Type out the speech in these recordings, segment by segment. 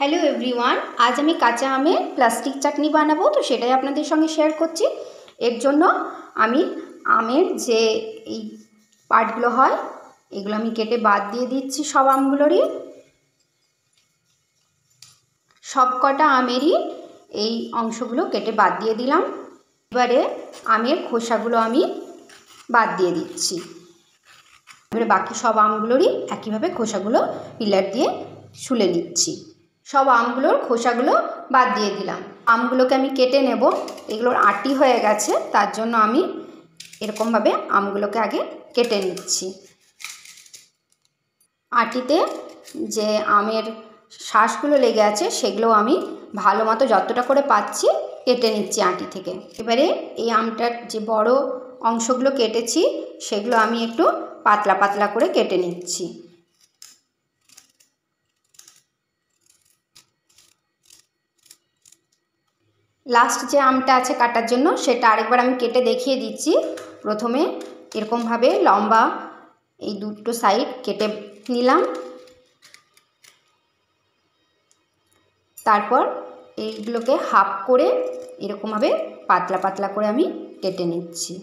Hello everyone, आज আমি কাঁচা আমের প্লাস্টিক চাটনি বানাবো। তো সেটাই আপনাদের সঙ্গে শেয়ার করছি। এর জন্য আমি আমের যে এই পার্টগুলো হয় এগুলো আমি কেটে বাদ দিয়ে দিচ্ছি। সব আমগুলোরই, সব কটা আমেরই এই অংশগুলো কেটে বাদ দিয়ে দিলাম। এবারে আমের খোসাগুলো আমি বাদ দিয়ে দিচ্ছি। এবারে বাকি সব আমগুলোরই একইভাবে খোসাগুলো পিলার দিয়ে ছুলে নিচ্ছি। সব আমগুলোর খোসাগুলো বাদ দিয়ে দিলাম। আমগুলোকে আমি কেটে নেব। এগুলোর আটি হয়ে গেছে, তার জন্য আমি এরকমভাবে আমগুলোকে আগে কেটে নিচ্ছি। আটিতে যে আমের শ্বাসগুলো লেগে আছে সেগুলো আমি ভালো মতো যতটা করে পাচ্ছি কেটে নিচ্ছি আটি থেকে। এবারে এই আমটার যে বড় অংশগুলো কেটেছি সেগুলো আমি একটু পাতলা পাতলা করে কেটে নিচ্ছি। লাস্ট যে আমটা আছে কাটার জন্য সেটা আরেকবার আমি কেটে দেখিয়ে দিচ্ছি। প্রথমে এরকমভাবে লম্বা এই দুটো সাইড কেটে নিলাম, তারপর এইগুলোকে হাফ করে এরকমভাবে পাতলা পাতলা করে আমি কেটে নিচ্ছি।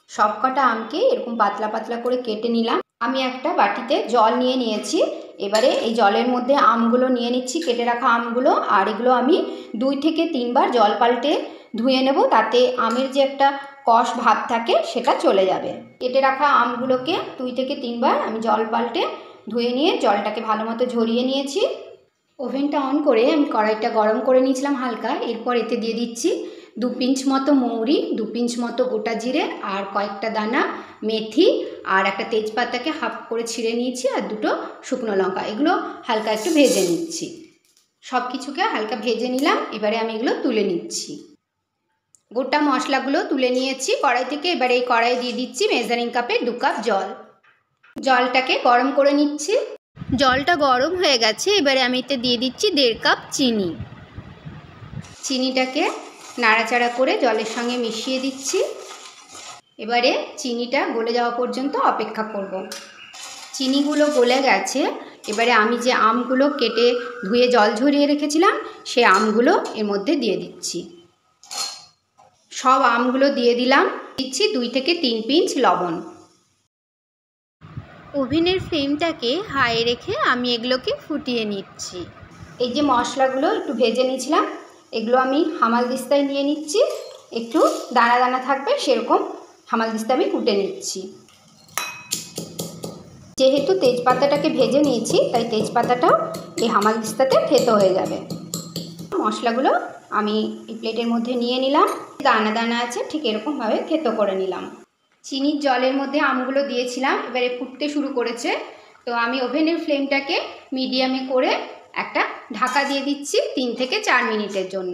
সব কটা আমকে এরকম পাতলা পাতলা করে কেটে নিলাম। আমি একটা বাটিতে জল নিয়ে নিয়েছি। এবারে এই জলের মধ্যে আমগুলো নিয়ে নিচ্ছি, কেটে রাখা আমগুলো। আর এগুলো আমি 2 থেকে 3 বার জল পাল্টে ধুয়ে নেব, তাতে আমের যে একটা কষ ভাব থাকে সেটা চলে যাবে। কেটে রাখা আমগুলোকে 2 থেকে 3 বার আমি জল পাল্টে ধুয়ে নিয়ে জলটাকে ভালো মতো ঝরিয়ে নিয়েছি। ওভেনটা অন করে আমি কড়াইটা গরম করে নিয়েছিলাম হালকা। এরপর এতে দিয়ে দিচ্ছি 2 পিঞ্চ মতো মৌরি, 2 পিঞ্চ মতো গোটা জিরে, আর কয়েকটা দানা মেথি, আর একটা তেজপাতাকে হাফ করে ছিঁড়ে নিয়েছি, আর 2টো শুকনো লঙ্কা। এগুলো হালকা একটু ভেজে নিচ্ছি। সব কিছুকে হালকা ভেজে নিলাম। এবারে আমি এগুলো তুলে নিচ্ছি। গোটা মশলাগুলো তুলে নিয়েছি কড়াই থেকে। এবারে এই কড়াই দিয়ে দিচ্ছি মেজারিং কাপে 2 কাপ জল। জলটাকে গরম করে নিচ্ছি। জলটা গরম হয়ে গেছে। এবারে আমি এতে দিয়ে দিচ্ছি 1.5 কাপ চিনি। চিনিটাকে নাড়াচাড়া করে জলের সঙ্গে মিশিয়ে দিচ্ছি। এবারে চিনিটা গলে যাওয়া পর্যন্ত অপেক্ষা করব। চিনিগুলো গলে গেছে। এবারে আমি যে আমগুলো কেটে ধুয়ে জল ঝরিয়ে রেখেছিলাম সেই আমগুলো এর মধ্যে দিয়ে দিচ্ছি। সব আমগুলো দিয়ে দিলাম। দিচ্ছি 2 থেকে 3 পিঞ্চ লবণ। ওভেনের ফ্লেমটাকে হাই রেখে আমি এগুলোকে ফুটিয়ে নিচ্ছি। এই যে মশলাগুলো একটু ভেজে নিয়েছিলাম এগুলো আমি হামাল দিস্তায় নিয়ে নিচ্ছি। একটু দানা দানা থাকবে সেরকম হামাল দিস্তা আমি কুটে নিচ্ছি। যেহেতু তেজপাতাটাকে ভেজে নিয়েছি তাই তেজপাতাটাও এই হামাল দিস্তাতে থেতো হয়ে যাবে। মশলাগুলো আমি এই প্লেটের মধ্যে নিয়ে নিলাম। দানা দানা আছে ঠিক এরকমভাবে থেতো করে নিলাম। চিনির জলের মধ্যে আমগুলো দিয়েছিলাম, এবারে ফুটতে শুরু করেছে। তো আমি ওভেনের ফ্লেমটাকে মিডিয়ামে করে একটা ঢাকা দিয়ে দিচ্ছি 3 থেকে 4 মিনিটের জন্য।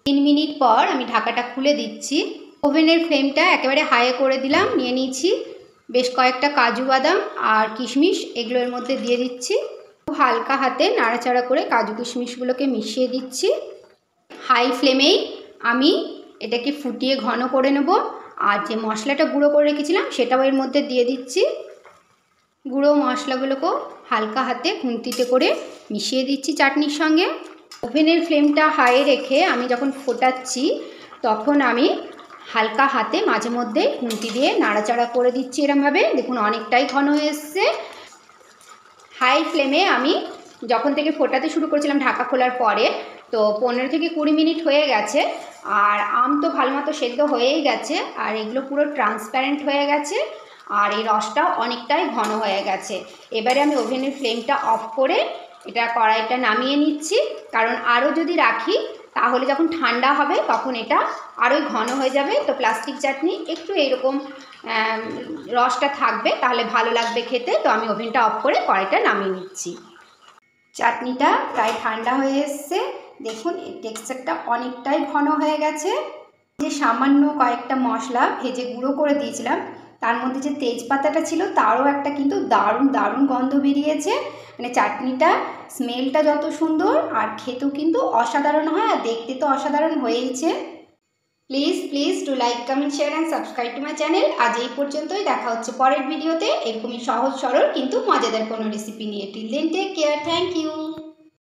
3 মিনিট পর আমি ঢাকাটা খুলে দিচ্ছি। ওভেনের ফ্লেমটা একেবারে হাই করে দিলাম। নিয়ে নিয়েছি বেশ কয়েকটা কাজু বাদাম আর কিশমিশ, এগুলো এর মধ্যে দিয়ে দিচ্ছি। খুব হালকা হাতে নাড়াচাড়া করে কাজু কিশমিশগুলোকে মিশিয়ে দিচ্ছি। হাই ফ্লেমেই আমি এটাকে ফুটিয়ে ঘন করে নেব। আর যে মশলাটা গুঁড়ো করে রেখেছিলাম সেটাও এর মধ্যে দিয়ে দিচ্ছি। গুঁড়ো মশলাগুলোকেও হালকা হাতে খুন্তিতে করে মিশিয়ে দিচ্ছি চাটনির সঙ্গে। ওভেনের ফ্লেমটা হাই রেখে আমি যখন ফোটাচ্ছি তখন আমি হালকা হাতে মাঝে মধ্যে খুন্তি দিয়ে নাড়াচাড়া করে দিচ্ছি। এরমভাবে দেখুন অনেকটাই ঘন হয়ে এসছে। হাই ফ্লেমে আমি যখন থেকে ফোটাতে শুরু করেছিলাম ঢাকা খোলার পরে, তো 15 থেকে 20 মিনিট হয়ে গেছে। আর আম তো ভালো মতো সেদ্ধ হয়েই গেছে, আর এগুলো পুরো ট্রান্সপ্যারেন্ট হয়ে গেছে, আর এই রসটাও অনেকটাই ঘন হয়ে গেছে। এবারে আমি ওভেনের ফ্লেমটা অফ করে এটা কড়াইটা নামিয়ে নিচ্ছি। কারণ আরও যদি রাখি তাহলে যখন ঠান্ডা হবে তখন এটা আরোই ঘন হয়ে যাবে। তো প্লাস্টিক চাটনি একটু এরকম রসটা থাকবে, তাহলে ভালো লাগবে খেতে। তো আমি ওভেনটা অফ করে কড়াইটা নামিয়ে নিচ্ছি। চাটনিটা প্রায় ঠান্ডা হয়ে এসছে। দেখুন এর টেক্সচারটা অনেকটাই ঘন হয়ে গেছে। যে সামান্য কয়েকটা মশলা ভেজে গুঁড়ো করে দিয়েছিলাম তার মধ্যে যে তেজপাতাটা ছিল তারও একটা কিন্তু দারুণ দারুণ গন্ধ বেরিয়েছে। মানে চাটনিটা স্মেলটা যত সুন্দর আর খেতেও কিন্তু অসাধারণ হয়, আর দেখতে তো অসাধারণ হয়েইছে। Please do like, comment, share and subscribe to my channel. আজ এই পর্যন্তই। দেখা হচ্ছে পরের ভিডিওতে এরকমই সহজ সরল কিন্তু মজাদার কোনো রেসিপি নিয়ে। Till then take care, thank you.